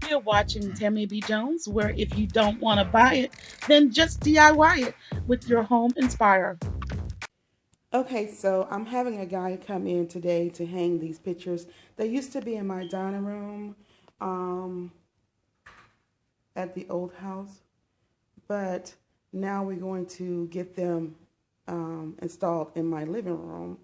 You're watching Tammy B. Jones, where if you don't want to buy it, then just DIY it with your home Inspire. Okay, so I'm having a guy come in today to hang these pictures. They used to be in my dining room um, at the old house, but now we're going to get them installed in my living room.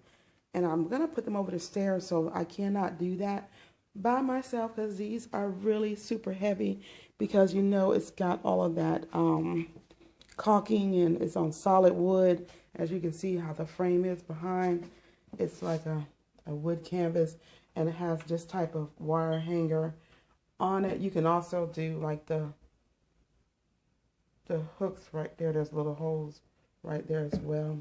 And I'm going to put them over the stairs, so I cannot do that by myself because these are really super heavy because you know it's got all of that caulking and it's on solid wood. As you can see how the frame is behind, it's like a wood canvas, and it has this type of wire hanger on it. You can also do like the hooks right there. There's little holes right there as well.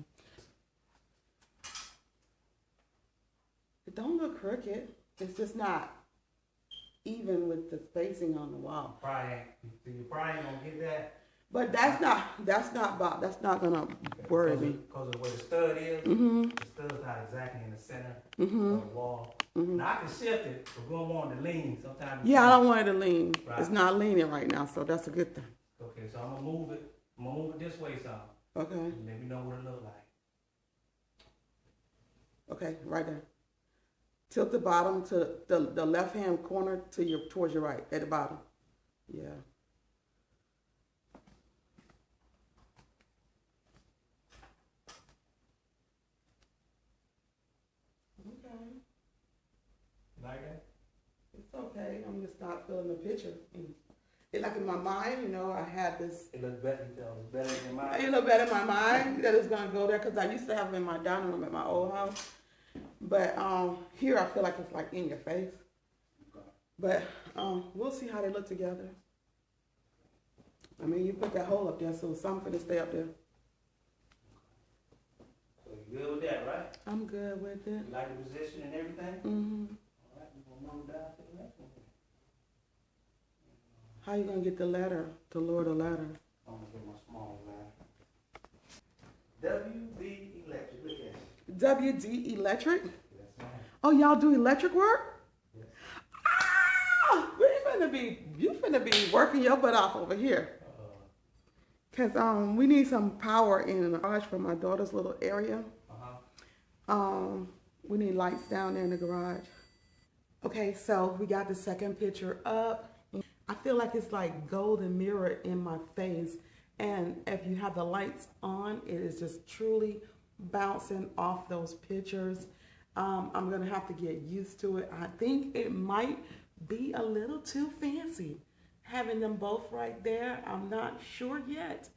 It don't look crooked. It's just not even with the spacing on the wall. You probably ain't gonna get that. But that's not gonna worry me. Because of where the stud is, the stud's not exactly in the center of the wall. Now I can shift it, but we don't want it to lean sometimes. Yeah, I don't want it to lean. Right. It's not leaning right now, so that's a good thing. Okay, so I'm gonna move it. I'm gonna move it this way some. Okay. Let me know what it look like. Okay, right there. Tilt the bottom to the left hand corner towards your right at the bottom. Yeah. Okay. Like that? It's okay. I'm just not feeling the picture. It like in my mind, you know, I had this. It looks better. It's better in my. It looked better in my mind that it's gonna go there because I used to have them in my dining room at my old house. But here I feel like it's like in your face. But we'll see how they look together. I mean, you put that hole up there, so something to stay up there. So you good with that, right? I'm good with it. You like the position and everything? Mm-hmm. All right, we're gonna move down to the next one. How you gonna get the ladder to lower the ladder? I'm gonna get my small ladder. WB Electric. Look at it. WD Electric? Yes, ma'am. Oh, y'all do electric work? Yes. Ah! You finna be working your butt off over here. Cause we need some power in the garage for my daughter's little area. We need lights down there in the garage. Okay, so we got the second picture up. I feel like it's like golden mirror in my face, and if you have the lights on, it is just truly bouncing off those pictures. I'm gonna have to get used to it. I think it might be a little too fancy having them both right there. I'm not sure yet,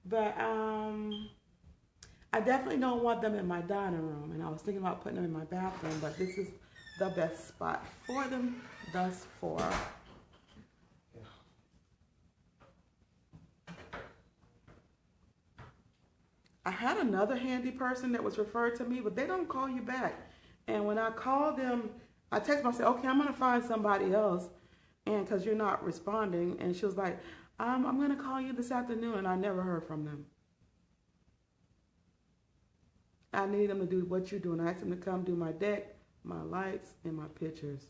but I definitely don't want them in my dining room, and I was thinking about putting them in my bathroom, but this is the best spot for them thus far. I had another handy person that was referred to me, but they don't call you back. And when I called them, I text them, I said, okay, I'm going to find somebody else, and because you're not responding. And she was like, I'm going to call you this afternoon, and I never heard from them. I need them to do what you're doing. I asked them to come do my deck, my lights, and my pictures.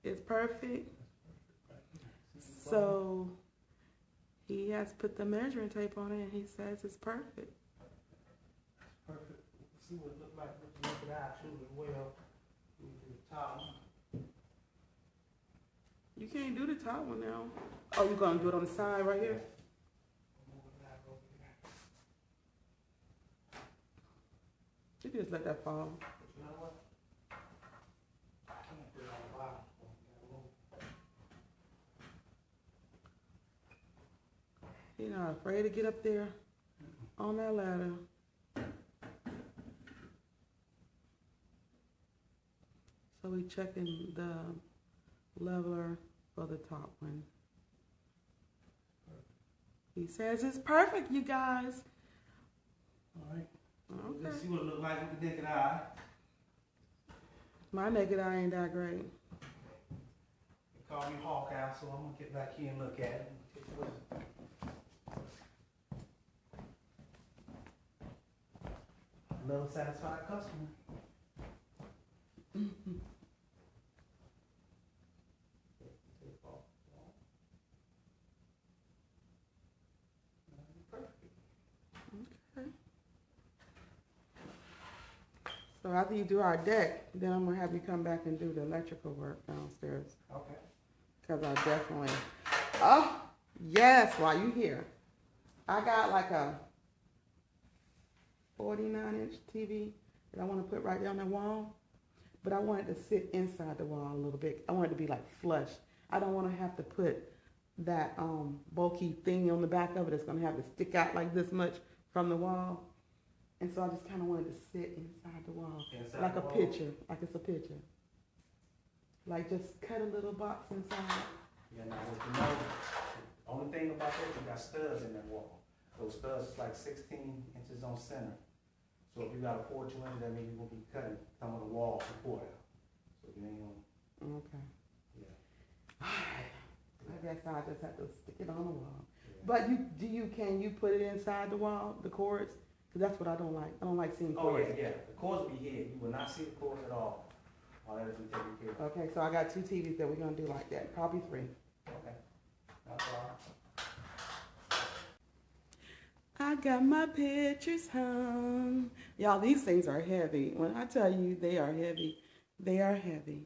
It's perfect. So he has put the measuring tape on it, and he says it's perfect. Perfect. See what it look like. Look at that too as well. Do the top one. You can't do the top one now. Oh, you're gonna do it on the side right here? You just let that fall. You know what? I can't put it on the bottom. You're not afraid to get up there on that ladder. So we checking the leveler for the top one. He says it's perfect, you guys. All right. Okay. Let's see what it look like with the naked eye. My naked eye ain't that great. They call me Hawkeye, so I'm gonna get back here and look at it. Another satisfied customer. So after you do our deck, then I'm gonna have you come back and do the electrical work downstairs. Okay. Cause I definitely, oh yes, while you here, I got like a 49-inch TV that I want to put right down the wall, but I want it to sit inside the wall a little bit. I want it to be like flush. I don't want to have to put that bulky thing on the back of it that's gonna have to stick out like this much from the wall. And so I just kind of wanted to sit inside the wall, Inside like the a wall? picture, like it's a picture. Like just cut a little box inside. Yeah, now what you know, the only thing about that, you got studs in that wall. Those studs is like 16 inches on center. So if you got a 42 inch, that means you're gonna be cutting some of the wall support out. So you ain't gonna, Okay. yeah. I guess I just have to stick it on the wall. Yeah. But can you put it inside the wall, the cords? Because that's what I don't like. I don't like seeing Oh, cords. yeah. The cords will be here. You will not see the cords at all. All that will be taken care of. Okay, so I got 2 TVs that we're gonna do like that, probably 3. Okay. That's all right. I got my pictures hung. Y'all, these things are heavy. When I tell you they are heavy, they are heavy.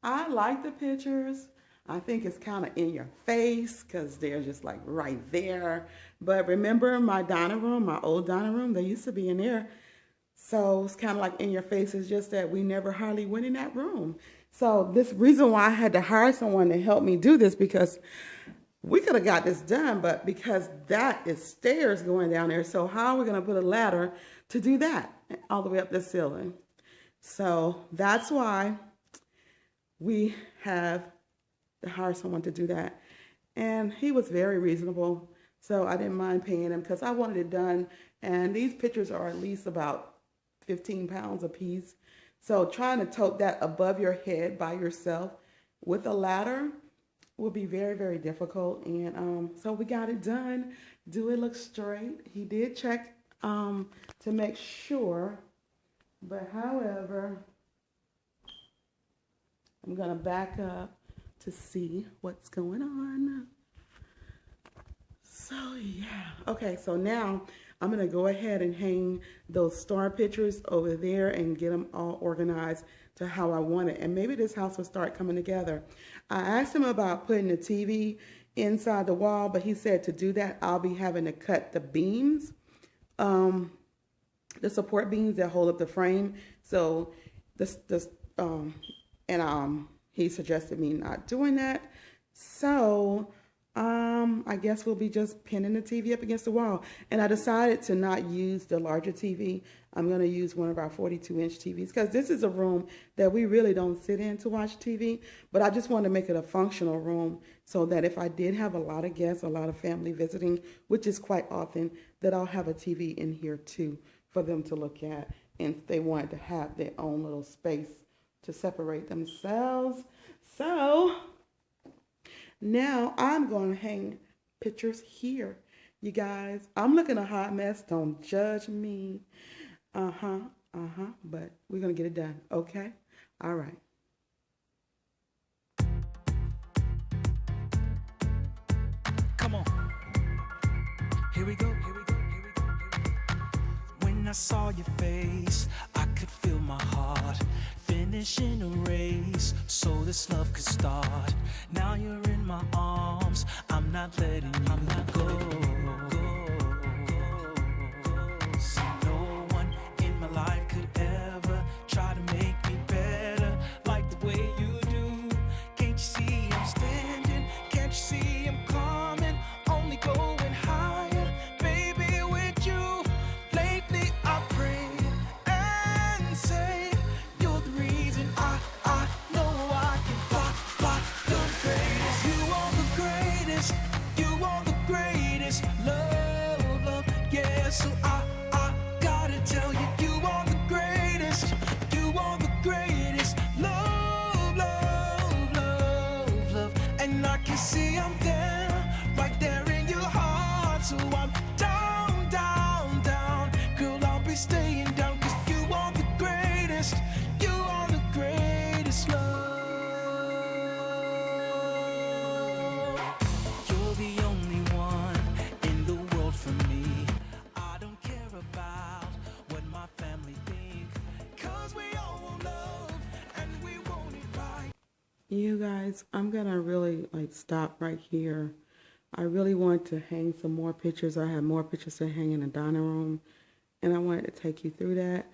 I like the pictures. I think it's kind of in your face because they're just like right there. But remember my dining room, my old dining room, they used to be in there. So it's kind of like in your face. It's just that we never hardly went in that room. So this reason why I had to hire someone to help me do this, because we could have got this done, but because that is stairs going down there. So how are we going to put a ladder to do that all the way up the ceiling? So that's why we have to hire someone to do that. And he was very reasonable. So I didn't mind paying him because I wanted it done. And these pictures are at least about 15 pounds a piece. So trying to tote that above your head by yourself with a ladder will be very, very difficult. And so we got it done. Do it look straight? He did check to make sure. But however, I'm going to back up to see what's going on. So yeah. Okay, so now I'm going to go ahead and hang those star pictures over there and get them all organized to how I want it. And maybe this house will start coming together. I asked him about putting the TV inside the wall, but he said to do that, I'll be having to cut the beams, the support beams that hold up the frame. So he suggested me not doing that. So I guess we'll be just pinning the TV up against the wall. And I decided to not use the larger TV. I'm going to use one of our 42-inch TVs because this is a room that we really don't sit in to watch TV. But I just want to make it a functional room so that if I did have a lot of guests, a lot of family visiting, which is quite often, that I'll have a TV in here too for them to look at. And if they wanted to have their own little space to separate themselves. So now I'm going to hang pictures here. You guys, I'm looking a hot mess. Don't judge me. But we're going to get it done. Okay? All right. Come on. Here we go. Here we go. Here we go. Here we go. When I saw your face, I could feel my heart finishing a race so this love could start. Now you're in my arms. I'm not letting you go. See, no one in my life could ever try to make me better like the way you do. Can't you see I'm standing? Can't you see I'm coming? Only going higher, baby, with you. Lately I pray and say you're the reason I know I can fly. You're the greatest. You are the greatest. You are the greatest. Love, yeah. So I gotta tell you, you are the greatest. You are the greatest. Love. And I can see I'm there, right there in your heart. So I'm down. Girl, I'll be staying down, 'cause you are the greatest. You are the greatest love. You're the only one in the world for me. I don't care about what my family think, 'cause You guys, I'm gonna really like stop right here. I really want to hang some more pictures. I have more pictures to hang in the dining room, and I wanted to take you through that.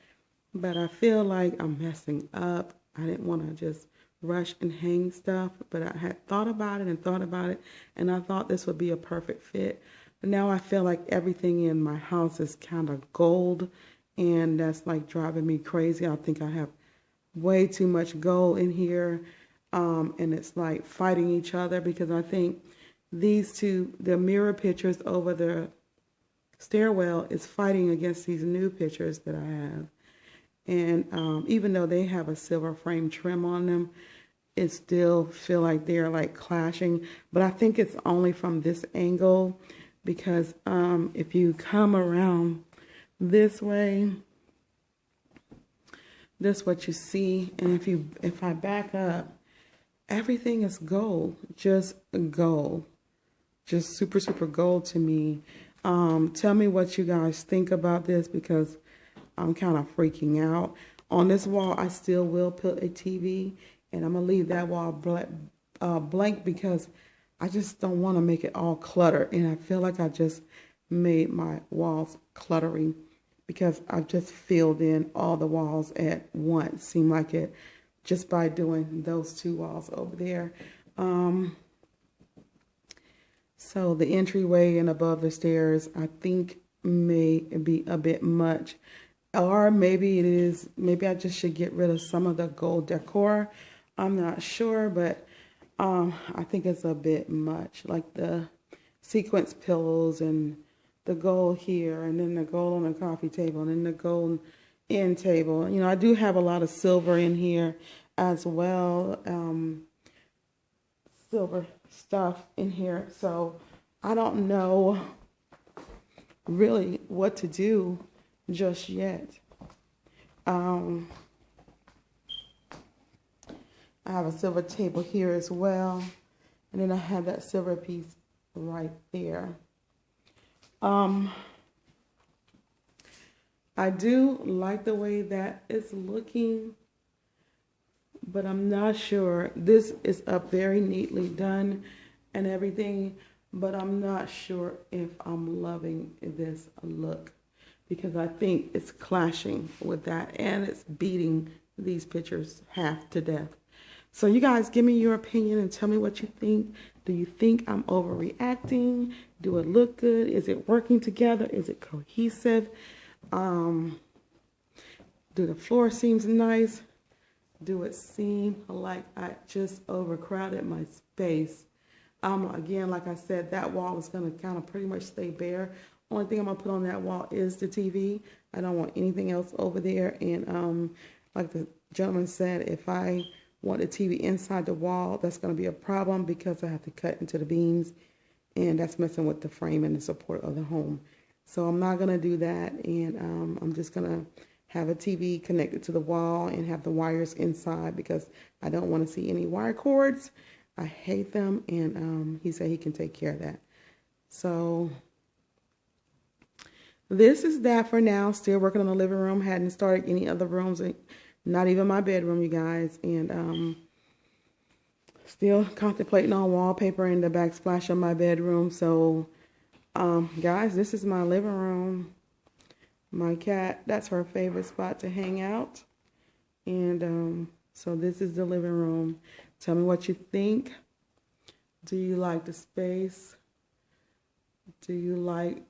But I feel like I'm messing up. I didn't want to just rush and hang stuff, but I had thought about it and thought about it, and I thought this would be a perfect fit. But now I feel like everything in my house is kind of gold, and that's like driving me crazy. I think I have way too much gold in here, and it's like fighting each other because I think these two, the mirror pictures over the stairwell, is fighting against these new pictures that I have. And even though they have a silver frame trim on them, it still feel like they're like clashing. But I think it's only from this angle because if you come around this way, this is what you see. And if I back up, everything is gold, just gold, just super, super gold to me. Tell me what you guys think about this because I'm kind of freaking out. On this wall, I still will put a TV, and I'm going to leave that wall blank because I just don't want to make it all cluttered. And I feel like I just made my walls cluttery because I've just filled in all the walls at once. Seemed like it just by doing those two walls over there. So the entryway and above the stairs, I think may be a bit much. Or maybe it is, maybe I just should get rid of some of the gold decor. I'm not sure, but I think it's a bit much. Like the sequence pillows and the gold here, and then the gold on the coffee table, and then the gold end table. You know, I do have a lot of silver in here as well. Silver stuff in here. So I don't know really what to do just yet. I have a silver table here as well. And then I have that silver piece right there. I do like the way that it's looking, but I'm not sure. This is up very neatly done and everything, but I'm not sure if I'm loving this look because I think it's clashing with that and it's beating these pictures half to death. So you guys give me your opinion and tell me what you think. Do you think I'm overreacting? Do it look good? Is it working together? Is it cohesive? Do the floor seems nice? Do it seem like I just overcrowded my space? Again, like I said, that wall is going to kind of pretty much stay bare. Only thing I'm going to put on that wall is the TV. I don't want anything else over there. And like the gentleman said, if I want the TV inside the wall, that's going to be a problem because I have to cut into the beams. And that's messing with the frame and the support of the home. So I'm not going to do that. And I'm just going to have a TV connected to the wall and have the wires inside because I don't want to see any wire cords. I hate them, and he said he can take care of that. So this is that for now. Still working on the living room. Hadn't started any other rooms, not even my bedroom, you guys. And still contemplating on wallpaper and the backsplash of my bedroom. So guys, this is my living room. My cat, that's her favorite spot to hang out. And so this is the living room. Tell me what you think. Do you like the space? Do you like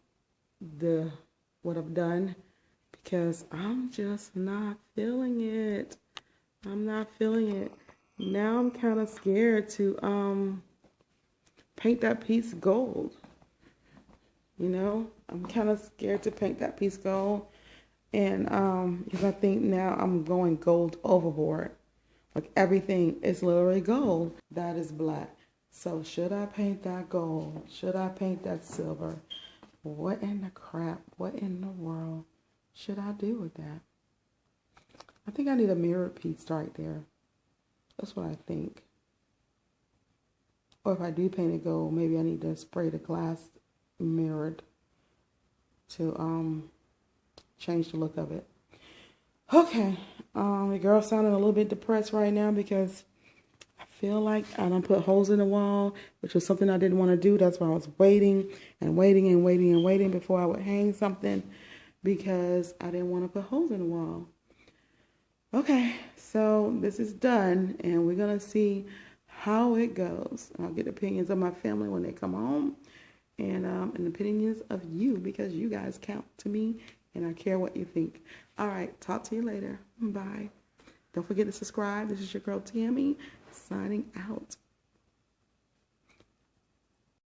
what I've done? Because I'm just not feeling it. I'm not feeling it. Now I'm kind of scared to paint that piece gold. You know, I'm kind of scared to paint that piece gold. And because I think now I'm going gold overboard. Like everything is literally gold. That is black. So should I paint that gold? Should I paint that silver? What in the crap? What in the world should I do with that? I think I need a mirror piece right there. That's what I think. Or if I do paint it gold, maybe I need to spray the glass mirrored to change the look of it. Okay, the girl sounding a little bit depressed right now because I feel like I done put holes in the wall, which was something I didn't want to do. That's why I was waiting and waiting and waiting and waiting before I would hang something, because I didn't want to put holes in the wall. Okay, so this is done, and we're going to see how it goes. I'll get opinions of my family when they come home, and opinions of you, because you guys count to me, and I care what you think. All right, talk to you later. Bye. Don't forget to subscribe. This is your girl, Tammy, signing out.